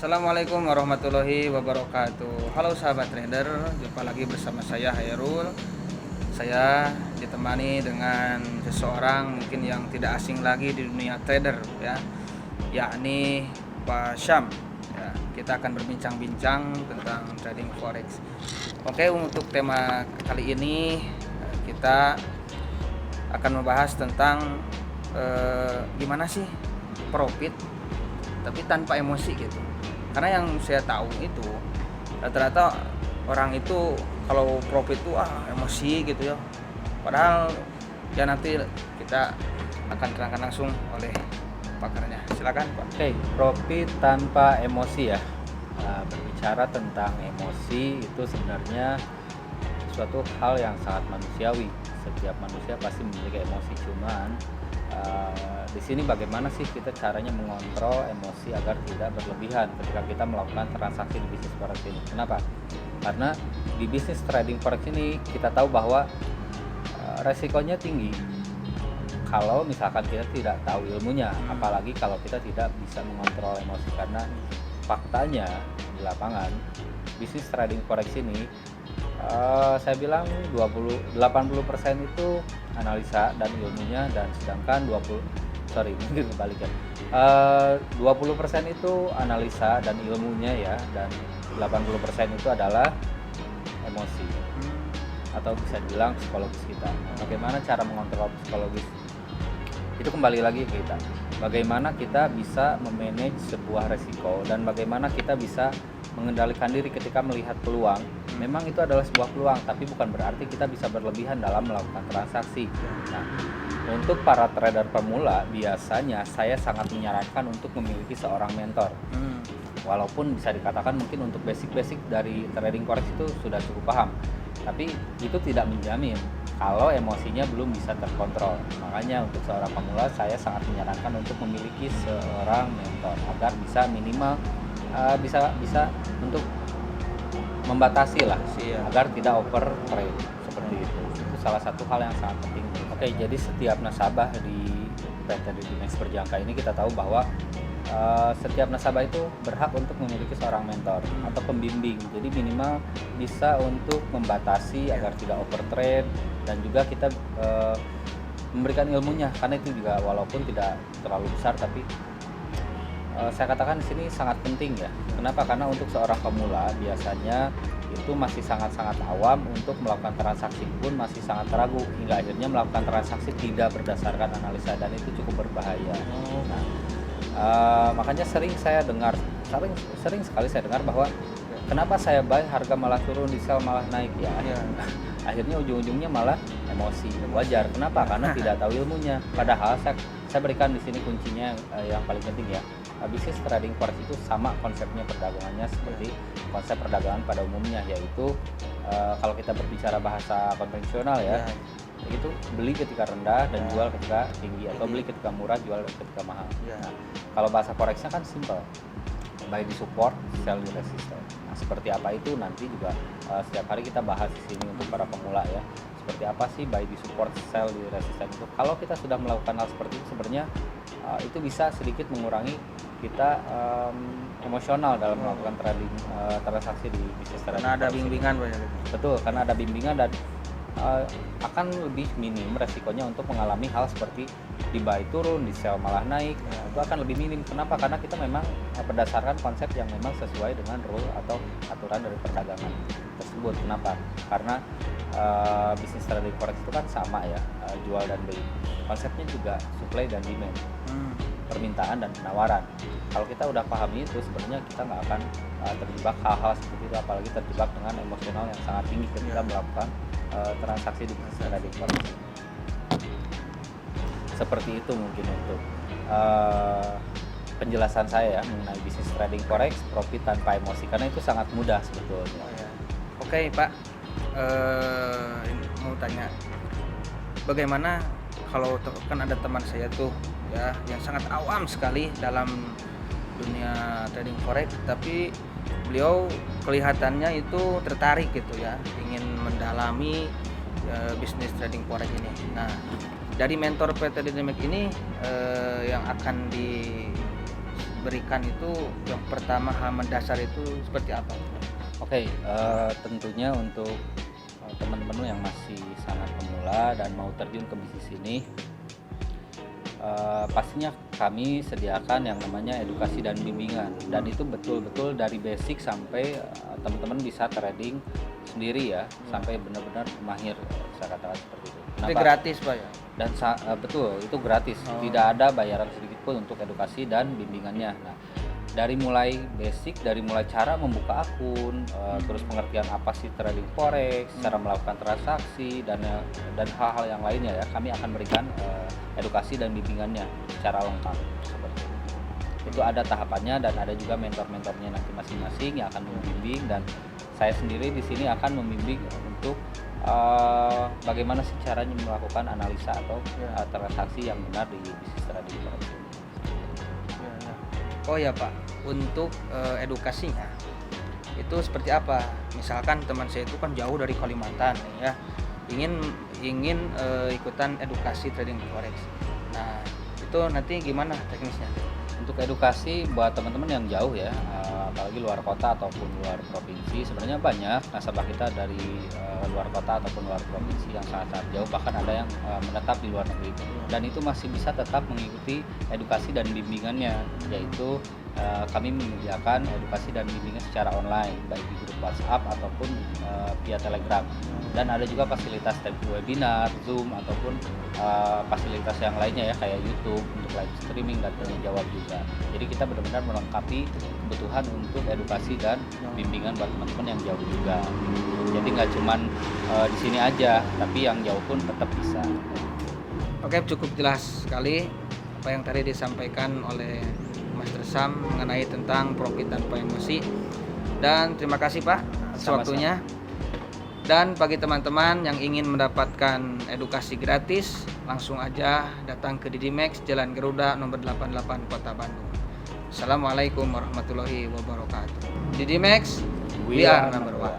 Assalamualaikum warahmatullahi wabarakatuh. Halo sahabat trader, jumpa lagi bersama saya Hairul. Saya ditemani dengan seseorang mungkin yang tidak asing lagi di dunia trader ya, yakni Pak Syam. Ya, kita akan berbincang-bincang tentang trading forex. Oke, untuk tema kali ini kita akan membahas tentang gimana sih profit tapi tanpa emosi gitu. Karena yang saya tahu itu rata-rata orang itu kalau profit itu emosi gitu ya. Padahal ya nanti kita akan terangkan langsung oleh pakarnya. Silakan Pak. Oke, profit tanpa emosi ya. Berbicara tentang emosi itu sebenarnya suatu hal yang sangat manusiawi. Setiap manusia pasti memiliki emosi, cuman di sini bagaimana sih kita caranya mengontrol emosi agar tidak berlebihan ketika kita melakukan transaksi di bisnis forex ini. Kenapa? Karena di bisnis trading forex ini kita tahu bahwa resikonya tinggi kalau misalkan kita tidak tahu ilmunya, apalagi kalau kita tidak bisa mengontrol emosi. Karena faktanya di lapangan bisnis trading forex ini saya bilang 80% itu analisa dan ilmunya, dan sedangkan 20% itu analisa dan ilmunya ya, dan 80% itu adalah emosi atau bisa dibilang psikologis kita. Bagaimana cara mengontrol psikologis? Itu kembali lagi ke kita. Bagaimana kita bisa memanage sebuah resiko dan bagaimana kita bisa mengendalikan diri ketika melihat peluang. Memang itu adalah sebuah peluang, tapi bukan berarti kita bisa berlebihan dalam melakukan transaksi. Nah, untuk para trader pemula biasanya saya sangat menyarankan untuk memiliki seorang mentor. Walaupun bisa dikatakan mungkin untuk basic-basic dari trading forex itu sudah cukup paham, tapi itu tidak menjamin kalau emosinya belum bisa terkontrol. Makanya untuk seorang pemula saya sangat menyarankan untuk memiliki seorang mentor agar bisa minimal bisa untuk membatasi lah agar tidak over trade seperti itu. Itu salah satu hal yang sangat penting. Oke, jadi setiap nasabah di PT Dimex Berjangka ini kita tahu bahwa setiap nasabah itu berhak untuk memiliki seorang mentor atau pembimbing. Jadi minimal bisa untuk membatasi agar tidak over trade, dan juga kita memberikan ilmunya, karena itu juga walaupun tidak terlalu besar tapi saya katakan di sini sangat penting ya. Kenapa? Karena untuk seorang pemula biasanya itu masih sangat-sangat awam, untuk melakukan transaksi pun masih sangat ragu, hingga akhirnya melakukan transaksi tidak berdasarkan analisa, dan itu cukup berbahaya. Nah, makanya sering sekali saya dengar bahwa kenapa saya buy harga malah turun, di sell malah naik ya. Akhirnya ujung-ujungnya malah emosi. Wajar. Kenapa? Karena tidak tahu ilmunya. Padahal saya berikan di sini kuncinya yang paling penting ya. Bisnis trading forex itu sama konsepnya perdagangannya seperti konsep perdagangan pada umumnya, yaitu kalau kita berbicara bahasa konvensional ya, itu beli ketika rendah dan jual ketika tinggi, atau beli ketika murah, jual ketika mahal. Nah, kalau bahasa forexnya kan simple, buy di support, sell di resistance. Nah, seperti apa itu nanti juga setiap hari kita bahas di sini untuk para pemula ya. Seperti apa sih buy di support, sell di resistance itu? Kalau kita sudah melakukan hal seperti itu, sebenarnya itu bisa sedikit mengurangi kita emosional dalam melakukan trading transaksi di bisnis trading. Karena ada bimbingan banyak. Betul, karena ada bimbingan, dan akan lebih minim resikonya untuk mengalami hal seperti di buy turun, di sell malah naik. Itu akan lebih minim. Kenapa? Karena kita memang berdasarkan konsep yang memang sesuai dengan rule atau aturan dari perdagangan tersebut. Kenapa? Karena bisnis trading forex itu kan sama ya, jual dan beli. Konsepnya juga supply dan demand, permintaan dan penawaran. Kalau kita udah pahami itu, sebenarnya kita nggak akan terjebak hal-hal seperti itu, apalagi terjebak dengan emosional yang sangat tinggi ketika melakukan transaksi di bisnis trading forex. Seperti itu mungkin untuk penjelasan saya ya mengenai bisnis trading forex, profit tanpa emosi, karena itu sangat mudah sebetulnya. Oke Pak, mau tanya, bagaimana kalau kan ada teman saya tuh ya yang sangat awam sekali dalam dunia trading forex, tapi beliau kelihatannya itu tertarik gitu ya, ingin mendalami bisnis trading forex ini. Nah, dari mentor PT Dimex ini yang akan berikan itu yang pertama hal mendasar itu seperti apa? Oke, tentunya untuk teman-teman yang masih sangat pemula dan mau terjun ke bisnis ini, pastinya kami sediakan yang namanya edukasi dan bimbingan, dan itu betul-betul dari basic sampai teman-teman bisa trading sendiri ya, sampai benar-benar mahir, saya katakan seperti itu. Itu gratis Pak ya? Dan betul, itu gratis, tidak ada bayaran sedikit pun untuk edukasi dan bimbingannya. Nah, dari mulai basic, dari mulai cara membuka akun, terus pengertian apa sih trading forex, cara melakukan transaksi, dan hal-hal yang lainnya ya, kami akan berikan edukasi dan bimbingannya secara lengkap seperti itu. Itu ada tahapannya, dan ada juga mentor-mentornya nanti masing-masing yang akan membimbing, dan saya sendiri di sini akan membimbing untuk bagaimana sih caranya melakukan analisa atau transaksi yang benar di bisnis trading forex. Oh ya Pak, untuk edukasinya itu seperti apa? Misalkan teman saya itu kan jauh dari Kalimantan ya, ingin ikutan edukasi trading forex. Nah itu nanti gimana teknisnya? Untuk edukasi buat teman-teman yang jauh ya, apalagi luar kota ataupun luar provinsi, sebenarnya banyak nasabah kita dari luar kota ataupun luar provinsi yang sangat jauh, bahkan ada yang menetap di luar negeri, dan itu masih bisa tetap mengikuti edukasi dan bimbingannya, yaitu kami menyediakan edukasi dan bimbingan secara online, baik di grup WhatsApp ataupun via Telegram, dan ada juga fasilitas webinar, Zoom, ataupun fasilitas yang lainnya ya, kayak YouTube untuk live streaming dan tanya jawab juga. Jadi kita benar-benar melengkapi kebutuhan untuk edukasi dan bimbingan buat teman-teman yang jauh juga. Jadi nggak cuman di sini aja, tapi yang jauh pun tetap bisa. Oke, cukup jelas sekali apa yang tadi disampaikan oleh Mas Tresam mengenai tentang profit tanpa emosi. Dan terima kasih Pak atas waktunya. Dan bagi teman-teman yang ingin mendapatkan edukasi gratis, langsung aja datang ke Didimax Jalan Garuda nomor 88 Kota Bandung. Assalamualaikum warahmatullahi wabarakatuh. Didimax, we are number one.